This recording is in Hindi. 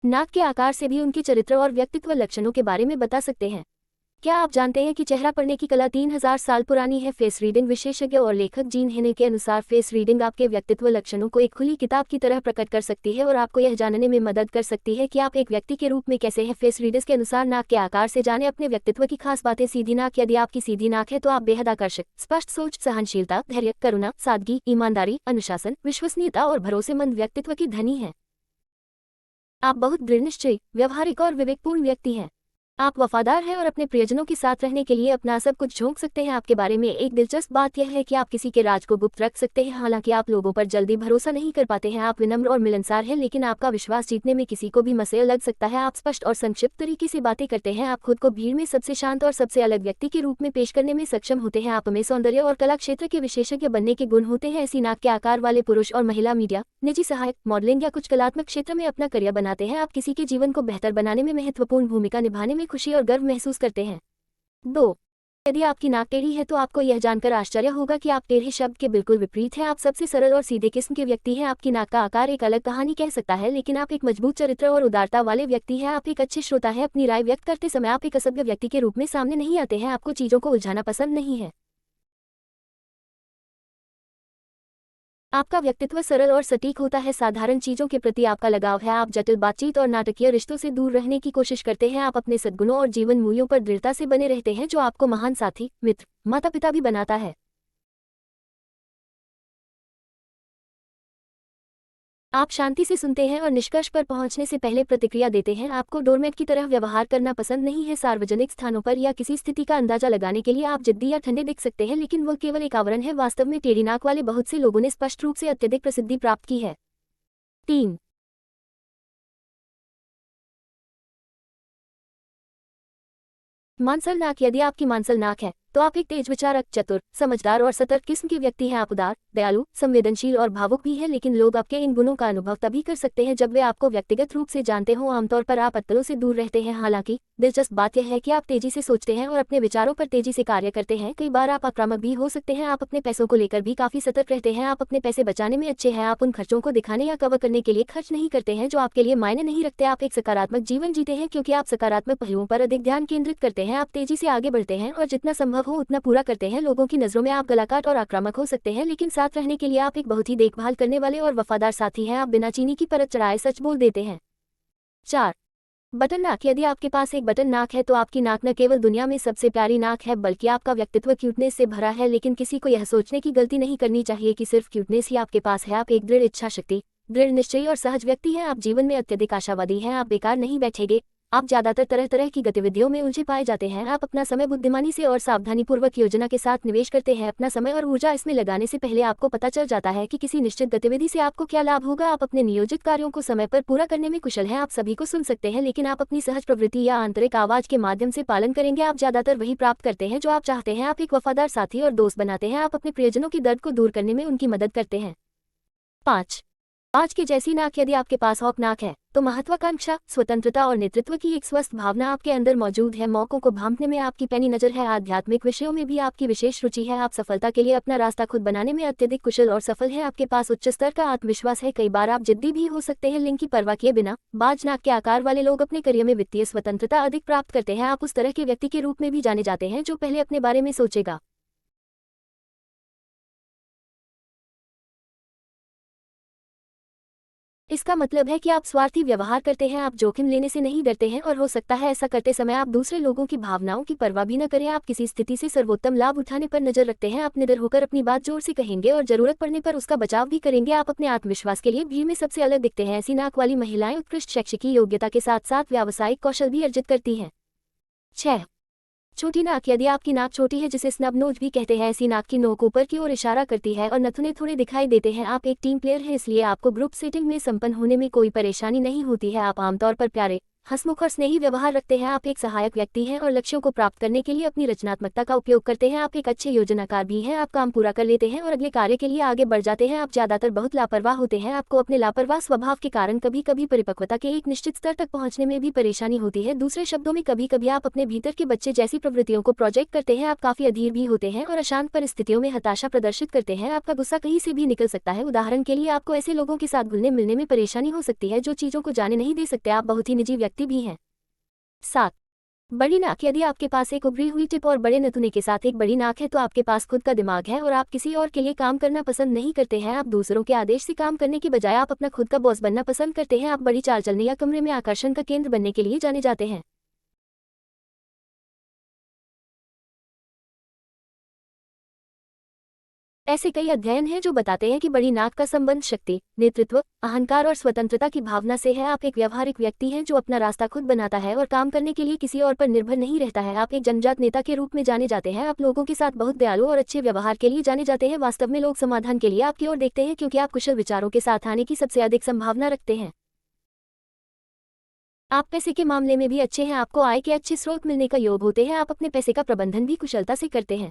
नाक के आकार से भी उनके चरित्र और व्यक्तित्व लक्षणों के बारे में बता सकते हैं। क्या आप जानते हैं कि चेहरा पढ़ने की कला 3000 साल पुरानी है? फेस रीडिंग विशेषज्ञ और लेखक जीन हेने के अनुसार फेस रीडिंग आपके व्यक्तित्व लक्षणों को एक खुली किताब की तरह प्रकट कर सकती है और आपको यह जानने में मदद कर सकती है कि आप एक व्यक्ति के रूप में कैसे हैं। फेस रीडर्स के अनुसार नाक के आकार से जाने अपने व्यक्तित्व की खास बातें। सीधी नाक। यदि आपकी सीधी नाक है तो आप बेहद आकर्षक, स्पष्ट सोच, सहनशीलता, धैर्य, करुणा, सादगी, ईमानदारी, अनुशासन, विश्वसनीयता और भरोसेमंद व्यक्तित्व की धनी हैं। आप बहुत दृढ़निश्चयी, व्यवहारिक और विवेकपूर्ण व्यक्ति हैं। आप वफादार हैं और अपने प्रियजनों के साथ रहने के लिए अपना सब कुछ झोंक सकते हैं। आपके बारे में एक दिलचस्प बात यह है कि आप किसी के राज को गुप्त रख सकते हैं। हालांकि आप लोगों पर जल्दी भरोसा नहीं कर पाते हैं। आप विनम्र और मिलनसार हैं, लेकिन आपका विश्वास जीतने में किसी को भी मसला लग सकता है। आप स्पष्ट और संक्षिप्त तरीके से बातें करते हैं। आप खुद को भीड़ में सबसे शांत और सबसे अलग व्यक्ति के रूप में पेश करने में सक्षम होते हैं। आप में सौंदर्य और कला क्षेत्र के विशेषज्ञ बनने के गुण होते हैं। ऐसी नाक के आकार वाले पुरुष और महिला मीडिया, निजी सहायक, मॉडलिंग या कुछ कलात्मक क्षेत्र में अपना करियर बनाते हैं। आप किसी के जीवन को बेहतर बनाने में महत्वपूर्ण भूमिका निभाने में खुशी और गर्व महसूस करते हैं। 2. यदि आपकी नाक टेढ़ी है तो आपको यह जानकर आश्चर्य होगा कि आप टेढ़े शब्द के बिल्कुल विपरीत हैं। आप सबसे सरल और सीधे किस्म के व्यक्ति हैं। आपकी नाक का आकार एक अलग कहानी कह सकता है, लेकिन आप एक मजबूत चरित्र और उदारता वाले व्यक्ति हैं। आप एक अच्छे श्रोता हैं। अपनी राय व्यक्त करते समय आप एक असभ्य व्यक्ति के रूप में सामने नहीं आते हैं। आपको चीजों को उलझाना पसंद नहीं है। आपका व्यक्तित्व सरल और सटीक होता है। साधारण चीजों के प्रति आपका लगाव है। आप जटिल बातचीत और नाटकीय रिश्तों से दूर रहने की कोशिश करते हैं। आप अपने सद्गुणों और जीवन मूल्यों पर दृढ़ता से बने रहते हैं, जो आपको महान साथी, मित्र, माता पिता भी बनाता है। आप शांति से सुनते हैं और निष्कर्ष पर पहुंचने से पहले प्रतिक्रिया देते हैं। आपको डोरमेट की तरह व्यवहार करना पसंद नहीं है। सार्वजनिक स्थानों पर या किसी स्थिति का अंदाजा लगाने के लिए आप जिद्दी या ठंडे दिख सकते हैं, लेकिन वह केवल एक आवरण है। वास्तव में टेढ़ी नाक वाले बहुत से लोगों ने स्पष्ट रूप से अत्यधिक प्रसिद्धि प्राप्त की है। 3. मांसल नाक। यदि आपकी मांसल नाक है तो आप एक तेज विचारक, चतुर, समझदार और सतर्क किस्म के व्यक्ति हैं। आप उदार, दयालु, संवेदनशील और भावुक भी हैं, लेकिन लोग आपके इन गुणों का अनुभव तभी कर सकते हैं जब वे आपको व्यक्तिगत रूप से जानते हों। आमतौर पर आप अत्तरों से दूर रहते हैं। हालांकि दिलचस्प बात यह है कि आप तेजी से सोचते हैं और अपने विचारों पर तेजी से कार्य करते हैं। कई बार आप आक्रामक भी हो सकते हैं। आप अपने पैसों को लेकर भी काफी सतर्क रहते हैं। आप अपने पैसे बचाने में अच्छे हैं। आप उन खर्चों को दिखाने या कवर करने के लिए खर्च नहीं करते हैं जो आपके लिए मायने नहीं रखते। आप एक सकारात्मक जीवन जीते हैं क्योंकि आप सकारात्मक पहलुओं पर अधिक ध्यान केंद्रित करते हैं। आप तेजी से आगे बढ़ते हैं और जितना संभव हो उतना पूरा करते हैं। लोगों की नजरों में आप गलाकाट और आक्रामक हो सकते हैं, लेकिन साथ रहने के लिए आप एक बहुत ही देखभाल करने वाले और वफादार साथी हैं। आप बिना चीनी की परत चढ़ाए सच बोल देते हैं। 4. बटन नाक। यदि आपके पास एक बटन नाक है तो आपकी नाक न केवल दुनिया में सबसे प्यारी नाक है, बल्कि आपका व्यक्तित्व क्यूटनेस से भरा है। लेकिन किसी को यह सोचने की गलती नहीं करनी चाहिए कि सिर्फ क्यूटनेस ही आपके पास है। आप एक दृढ़ इच्छा शक्ति, दृढ़ निश्चयी और सहज व्यक्ति हैं। आप जीवन में अत्यधिक आशावादी हैं। आप बेकार नहीं बैठेंगे। आप ज्यादातर तरह तरह की गतिविधियों में उलझे पाए जाते हैं। आप अपना समय बुद्धिमानी से और सावधानीपूर्वक योजना के साथ निवेश करते हैं। अपना समय और ऊर्जा इसमें लगाने से पहले आपको पता चल जाता है कि किसी निश्चित गतिविधि से आपको क्या लाभ होगा। आप अपने नियोजित कार्यों को समय पर पूरा करने में कुशल हैं। आप सभी को सुन सकते हैं, लेकिन आप अपनी सहज प्रवृत्ति या आंतरिक आवाज के माध्यम से पालन करेंगे। आप ज्यादातर वही प्राप्त करते हैं जो आप चाहते हैं। आप एक वफादार साथी और दोस्त बनाते हैं। आप अपने प्रियजनों के दर्द को दूर करने में उनकी मदद करते हैं। 5. आज के जैसी नाक। यदि आपके पास हॉक नाक है तो महत्वाकांक्षा, स्वतंत्रता और नेतृत्व की एक स्वस्थ भावना आपके अंदर मौजूद है। मौकों को भांपने में आपकी पैनी नजर है। आध्यात्मिक विषयों में भी आपकी विशेष रुचि है। आप सफलता के लिए अपना रास्ता खुद बनाने में अत्यधिक कुशल और सफल हैं। आपके पास उच्च स्तर का आत्मविश्वास है। कई बार आप जिद्दी भी हो सकते हैं। लिंग की परवाह किए बिना बाज नाक के आकार वाले लोग अपने करियर में वित्तीय स्वतंत्रता अधिक प्राप्त करते हैं। आप उस तरह के व्यक्ति के रूप में भी जाने जाते हैं जो पहले अपने बारे में सोचेगा। इसका मतलब है कि आप स्वार्थी व्यवहार करते हैं। आप जोखिम लेने से नहीं डरते हैं और हो सकता है ऐसा करते समय आप दूसरे लोगों की भावनाओं की परवाह भी न करें। आप किसी स्थिति से सर्वोत्तम लाभ उठाने पर नजर रखते हैं। आप निडर होकर अपनी बात जोर से कहेंगे और जरूरत पड़ने पर उसका बचाव भी करेंगे। आप अपने आत्मविश्वास के लिए भीड़ में सबसे अलग दिखते हैं। ऐसी नाक वाली महिलाएं उत्कृष्ट शैक्षिक योग्यता के साथ साथ व्यावसायिक कौशल भी अर्जित करती हैं। 6. छोटी नाक। यदि आपकी नाक छोटी है, जिसे स्नब नोज भी कहते हैं, ऐसी नाक की नोक ऊपर की ओर इशारा करती है और नथुने थोड़े दिखाई देते हैं। आप एक टीम प्लेयर हैं, इसलिए आपको ग्रुप सेटिंग में संपन्न होने में कोई परेशानी नहीं होती है। आप आमतौर पर प्यारे, हंसमुख और स्नेही व्यवहार रखते हैं। आप एक सहायक व्यक्ति हैं और लक्ष्यों को प्राप्त करने के लिए अपनी रचनात्मकता का उपयोग करते हैं। आप एक अच्छे योजनाकार भी हैं। आप काम पूरा कर लेते हैं और अगले कार्य के लिए आगे बढ़ जाते हैं। आप ज्यादातर बहुत लापरवाह होते हैं। आपको अपने लापरवाह स्वभाव के कारण कभी कभी परिपक्वता के एक निश्चित स्तर तक पहुंचने में भी परेशानी होती है। दूसरे शब्दों में, कभी कभी आप अपने भीतर के बच्चे जैसी प्रवृत्तियों को प्रोजेक्ट करते हैं। आप काफी अधीर भी होते हैं और अशांत परिस्थितियों में हताशा प्रदर्शित करते हैं। आपका गुस्सा कहीं से भी निकल सकता है। उदाहरण के लिए, आपको ऐसे लोगों के साथ घुलने मिलने में परेशानी हो सकती है जो चीजों को जाने नहीं दे सकते। आप बहुत ही निजी व्यक्ति भी हैं। 7. बड़ी नाक। यदि आपके पास एक उभरी हुई टिप और बड़े नथुने के साथ एक बड़ी नाक है तो आपके पास खुद का दिमाग है और आप किसी और के लिए काम करना पसंद नहीं करते हैं। आप दूसरों के आदेश से काम करने के बजाय आप अपना खुद का बॉस बनना पसंद करते हैं। आप बड़ी चाल चलने या कमरे में आकर्षण का केंद्र बनने के लिए जाने जाते हैं। ऐसे कई अध्ययन हैं जो बताते हैं कि बड़ी नाक का संबंध शक्ति, नेतृत्व, अहंकार और स्वतंत्रता की भावना से है। आप एक व्यावहारिक व्यक्ति हैं जो अपना रास्ता खुद बनाता है और काम करने के लिए किसी और पर निर्भर नहीं रहता है। आप एक जन्मजात नेता के रूप में जाने जाते हैं। आप लोगों के साथ बहुत दयालु और अच्छे व्यवहार के लिए जाने जाते हैं। वास्तव में लोग समाधान के लिए आपकी ओर देखते हैं क्योंकि आप कुशल विचारों के साथ आने की सबसे अधिक संभावना रखते हैं। आप पैसे के मामले में भी अच्छे हैं। आपको आय के अच्छे स्रोत मिलने का योग होते हैं। आप अपने पैसे का प्रबंधन भी कुशलता से करते हैं।